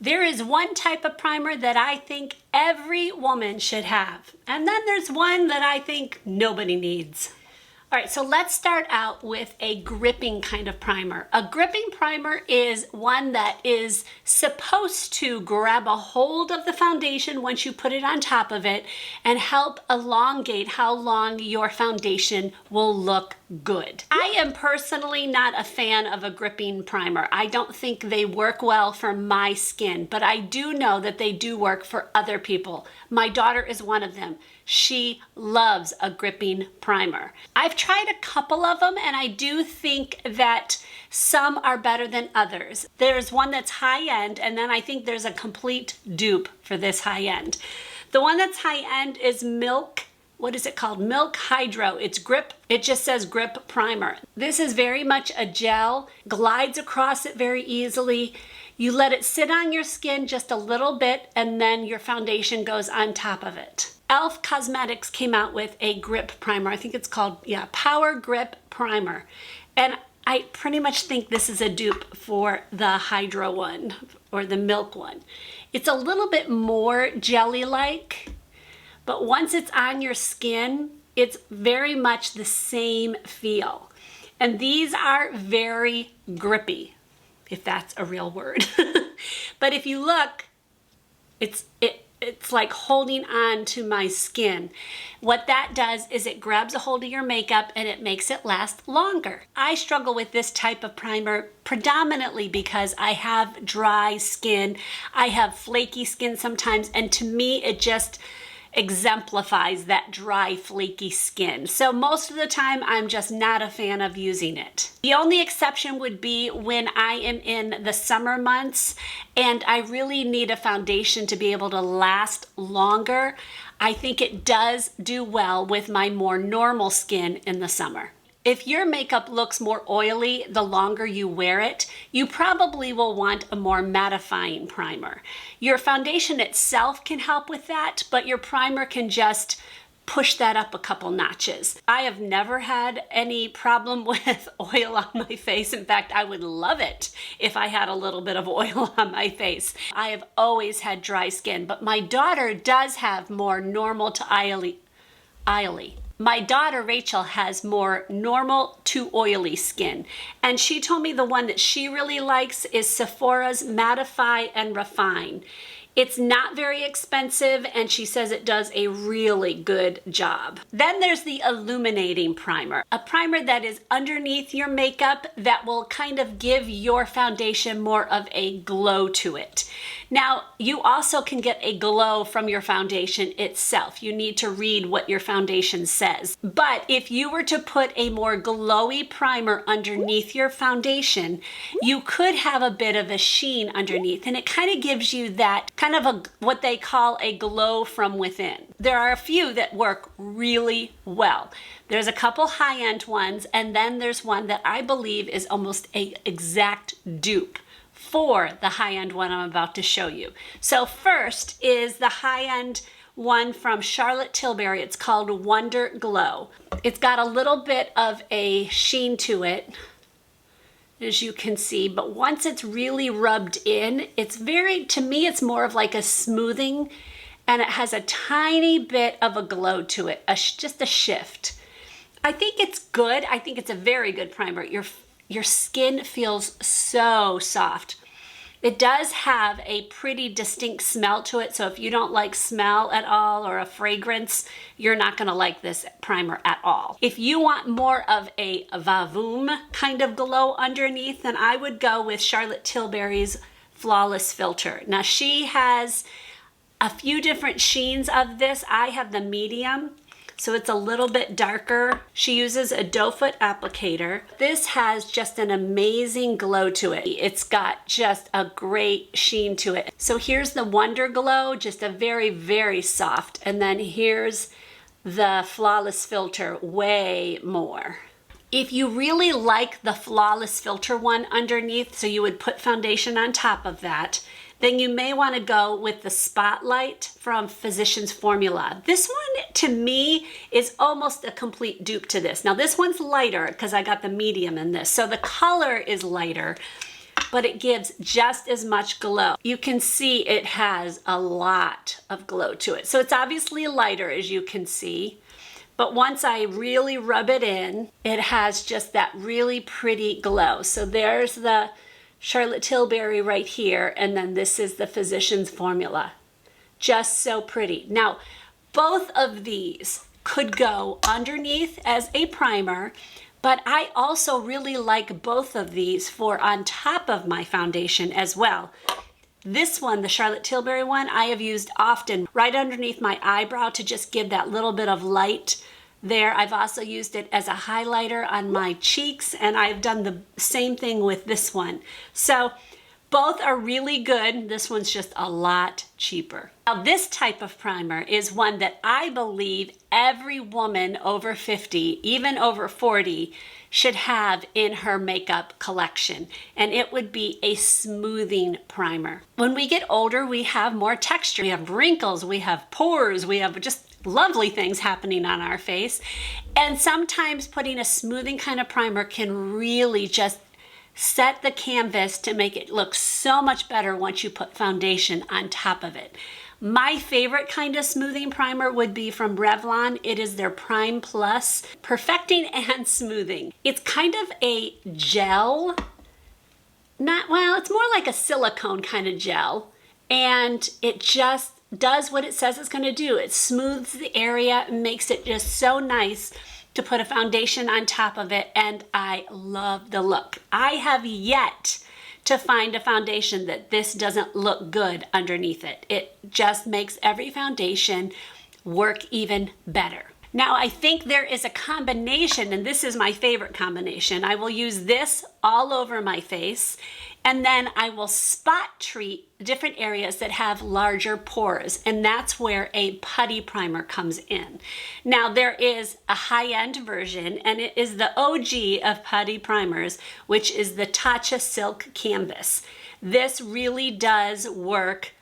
There is one type of primer that I think every woman should have, and then there's one that I think nobody needs. All right, so let's start out with a gripping kind of primer. A gripping primer is one that is supposed to grab a hold of the foundation once you put it on top of it and help elongate how long your foundation will look good. I am personally not a fan of a gripping primer. I don't think they work well for my skin, but I do know that they do work for other people. My daughter is one of them. She loves a gripping primer. I've tried a couple of them and I do think that some are better than others. There's one that's high end, and then I think there's a complete dupe for this high end. The one that's high end is Milk. What is it called? Milk Hydro. It's grip. It just says grip primer. This is very much a gel, glides across it very easily. You let it sit on your skin just a little bit and then your foundation goes on top of it. e.l.f. Cosmetics came out with a grip primer. I think it's called, Power Grip Primer. And I pretty much think this is a dupe for the Hydro one or the Milk one. It's a little bit more jelly-like, but once it's on your skin, it's very much the same feel. And these are very grippy, if that's a real word. But if you look, it's like holding on to my skin. What that does is it grabs a hold of your makeup and it makes it last longer. I struggle with this type of primer predominantly because I have dry skin. I have flaky skin sometimes, and to me it just exemplifies that dry, flaky skin. So most of the time, I'm just not a fan of using it. The only exception would be when I am in the summer months and I really need a foundation to be able to last longer. I think it does do well with my more normal skin in the summer. If your makeup looks more oily the longer you wear it, you probably will want a more mattifying primer. Your foundation itself can help with that, but your primer can just push that up a couple notches. I have never had any problem with oil on my face. In fact, I would love it if I had a little bit of oil on my face. I have always had dry skin, but my daughter does have more normal to oily. My daughter, Rachel, has more normal to oily skin. And she told me the one that she really likes is Sephora's Mattify and Refine. It's not very expensive, and she says it does a really good job. Then there's the Illuminating primer, a primer that is underneath your makeup that will kind of give your foundation more of a glow to it. Now, you also can get a glow from your foundation itself. You need to read what your foundation says. But if you were to put a more glowy primer underneath your foundation, you could have a bit of a sheen underneath, and it kind of gives you that kind of what they call a glow from within. There are a few that work really well. There's a couple high-end ones, and then there's one that I believe is almost an exact dupe for the high-end one I'm about to show you. So first is the high-end one from Charlotte Tilbury. It's called Wonder Glow. It's got a little bit of a sheen to it, as you can see, but once it's really rubbed in, it's to me, it's more of like a smoothing, and it has a tiny bit of a glow to it, just a shift. I think it's good. I think it's a very good primer. Your skin feels so soft. It does have a pretty distinct smell to it, so if you don't like smell at all or a fragrance, you're not gonna like this primer at all. If you want more of a vavoom kind of glow underneath, then I would go with Charlotte Tilbury's Flawless Filter. Now, she has a few different sheens of this. I have the medium, so it's a little bit darker. She uses a doe foot applicator. This has just an amazing glow to it. It's got just a great sheen to it. So here's the Wonder Glow, just a very, very soft. And then here's the Flawless Filter, way more. If you really like the Flawless Filter one underneath, so you would put foundation on top of that, then you may want to go with the Spotlight from Physicians Formula. This one, to me, is almost a complete dupe to this. Now, this one's lighter because I got the medium in this, so the color is lighter, but it gives just as much glow. You can see it has a lot of glow to it. So it's obviously lighter, as you can see, but once I really rub it in, it has just that really pretty glow. So there's the Charlotte Tilbury right here, and then this is the Physicians Formula. Just so pretty. Now, both of these could go underneath as a primer, but I also really like both of these for on top of my foundation as well. This one, the Charlotte Tilbury one, I have used often right underneath my eyebrow to just give that little bit of light there. I've also used it as a highlighter on my cheeks, and I've done the same thing with this one. So both are really good. This one's just a lot cheaper. Now, this type of primer is one that I believe every woman over 50, even over 40, should have in her makeup collection, and it would be a smoothing primer. When we get older, we have more texture. We have wrinkles, we have pores, we have just lovely things happening on our face, and sometimes putting a smoothing kind of primer can really just set the canvas to make it look so much better once you put foundation on top of it. My favorite kind of smoothing primer would be from Revlon. It is their Prime Plus Perfecting and Smoothing. It's kind of a gel, it's more like a silicone kind of gel, and it just does what it says it's going to do. It smooths the area and makes it just so nice to put a foundation on top of it, and I love the look. I have yet to find a foundation that this doesn't look good underneath it. It just makes every foundation work even better. Now, I think there is a combination, and this is my favorite combination. I will use this all over my face, and then I will spot treat different areas that have larger pores, and that's where a putty primer comes in. Now, there is a high-end version, and it is the OG of putty primers, which is the Tatcha Silk Canvas. This really does work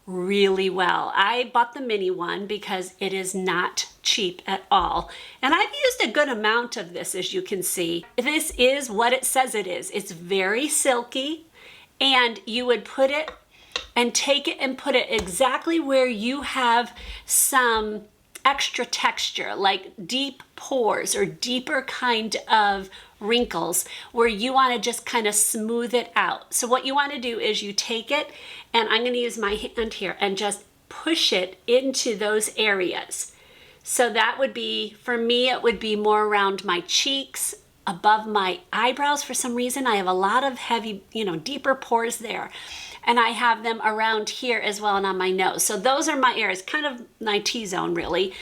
really well. I bought the mini one because it is not cheap at all. And I've used a good amount of this, as you can see. This is what it says it is. It's very silky, and you would put it and take it and put it exactly where you have some extra texture, like deep pores or deeper kind of wrinkles where you want to just kind of smooth it out. So what you want to do is you take it, and I'm going to use my hand here and just push it into those areas. So that would be, for me, it would be more around my cheeks, above my eyebrows. For some reason, I have a lot of heavy, deeper pores there. And I have them around here as well, and on my nose. So those are my areas, kind of my T-zone really.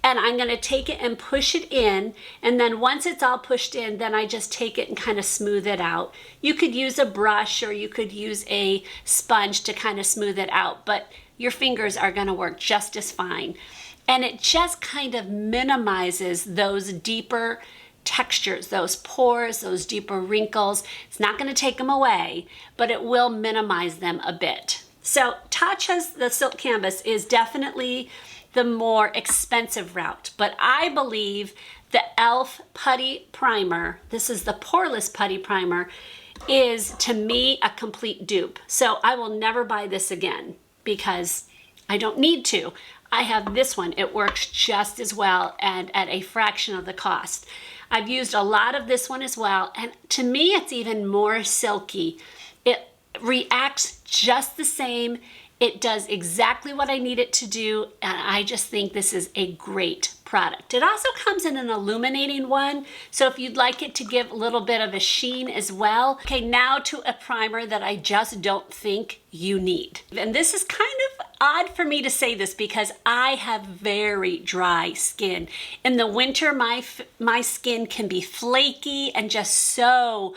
And I'm gonna take it and push it in, and then once it's all pushed in, then I just take it and kind of smooth it out. You could use a brush or you could use a sponge to kind of smooth it out, but your fingers are gonna work just as fine. And it just kind of minimizes those deeper textures, those pores, those deeper wrinkles. It's not going to take them away, but it will minimize them a bit. So Tatcha's the Silk Canvas is definitely the more expensive route, but I believe the e.l.f. Putty Primer, this is the Poreless Putty Primer, is to me a complete dupe. So I will never buy this again because I don't need to. I have this one. It works just as well and at a fraction of the cost. I've used a lot of this one as well, and to me it's even more silky. It reacts just the same. It does exactly what I need it to do, and I just think this is a great product. It also comes in an illuminating one, so if you'd like it to give a little bit of a sheen as well. Okay, now to a primer that I just don't think you need. And this is kind of odd for me to say this because I have very dry skin. In the winter, my skin can be flaky and just so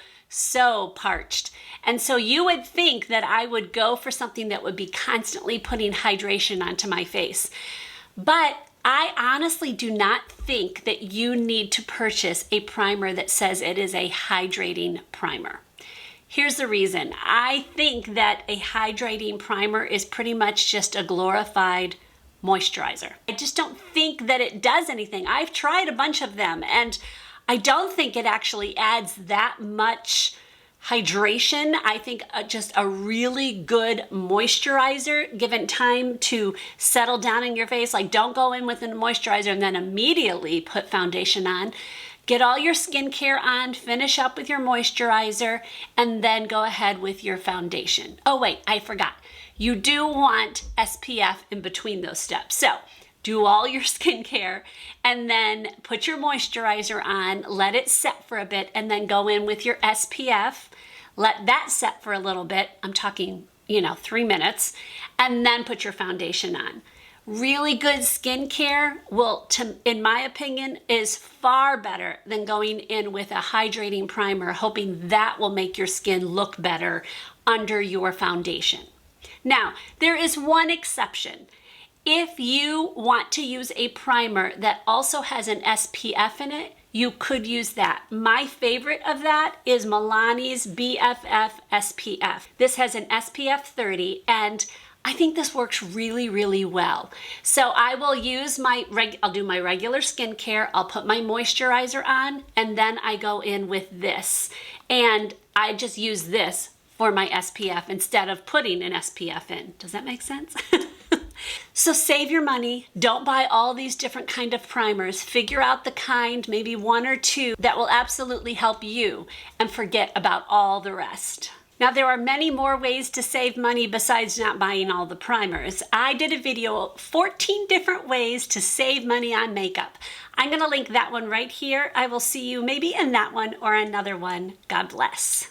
parched. And so you would think that I would go for something that would be constantly putting hydration onto my face. But I honestly do not think that you need to purchase a primer that says it is a hydrating primer. Here's the reason. I think that a hydrating primer is pretty much just a glorified moisturizer. I just don't think that it does anything. I've tried a bunch of them, and I don't think it actually adds that much Hydration, I think just a really good moisturizer, given time to settle down in your face. Like, don't go in with a moisturizer and then immediately put foundation on. Get all your skincare on, finish up with your moisturizer, and then go ahead with your foundation. Oh wait, I forgot. You do want SPF in between those steps. So do all your skincare and then put your moisturizer on, let it set for a bit, and then go in with your SPF. Let that set for a little bit. I'm talking, 3 minutes, and then put your foundation on. Really good skincare in my opinion, is far better than going in with a hydrating primer, hoping that will make your skin look better under your foundation. Now, there is one exception. If you want to use a primer that also has an SPF in it, you could use that. My favorite of that is Milani's BFF SPF. This has an SPF 30, and I think this works really, really well. So I will use I'll do my regular skincare, I'll put my moisturizer on, and then I go in with this. And I just use this for my SPF instead of putting an SPF in. Does that make sense? So save your money. Don't buy all these different kind of primers. Figure out the kind, maybe 1 or 2, that will absolutely help you, and forget about all the rest. Now, there are many more ways to save money besides not buying all the primers. I did a video, 14 different ways to save money on makeup. I'm going to link that one right here. I will see you maybe in that one or another one. God bless.